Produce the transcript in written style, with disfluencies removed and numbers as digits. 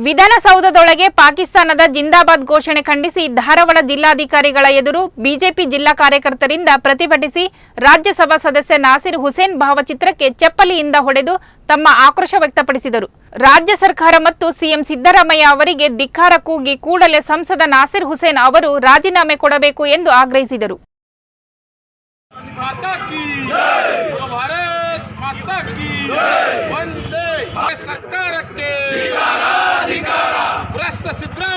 ವಿಧಾನಸೌಧದೊಳಗೆ ಪಾಕಿಸ್ತಾನದ ಜಿಂದಾಬಾದ್ ಘೋಷಣೆ ಖಂಡಿಸಿ ಧಾರವಾಡ ಜಿಲ್ಲಾಧಿಕಾರಿಗಳ ಎದುರು ಬಿಜೆಪಿ ಜಿಲ್ಲಾ ಕಾರ್ಯಕರ್ತರಿಂದ ಪ್ರತಿಭಟಿಸಿ ರಾಜ್ಯಸಭಾ ಸದಸ್ಯ ನಾಸಿರ್ ಹುಸೇನ್ ಭಾವಚಿತ್ರಕ್ಕೆ ಚಪ್ಪಲಿಯಿಂದ ಹೊಡೆದು ತಮ್ಮ ಆಕ್ರೋಶ ವ್ಯಕ್ತಪಡಿಸಿದರು. ರಾಜ್ಯ ಸರ್ಕಾರ ಮತ್ತು ಸಿಎಂ ಸಿದ್ದರಾಮಯ್ಯ ಅವರಿಗೆ ಧಿಕ್ಕಾರ ಕೂಗಿ ಕೂಡಲೇ ಸಂಸದ ನಾಸಿರ್ ಹುಸೇನ್ ಅವರು ರಾಜೀನಾಮೆ ಕೊಡಬೇಕು ಎಂದು ಆಗ್ರಹಿಸಿದರು. ಸರ್ಕಾರಕ್ಕೆ ಭ್ರಷ್ಟ ಸಿದ್ದರಾಮಯ್ಯ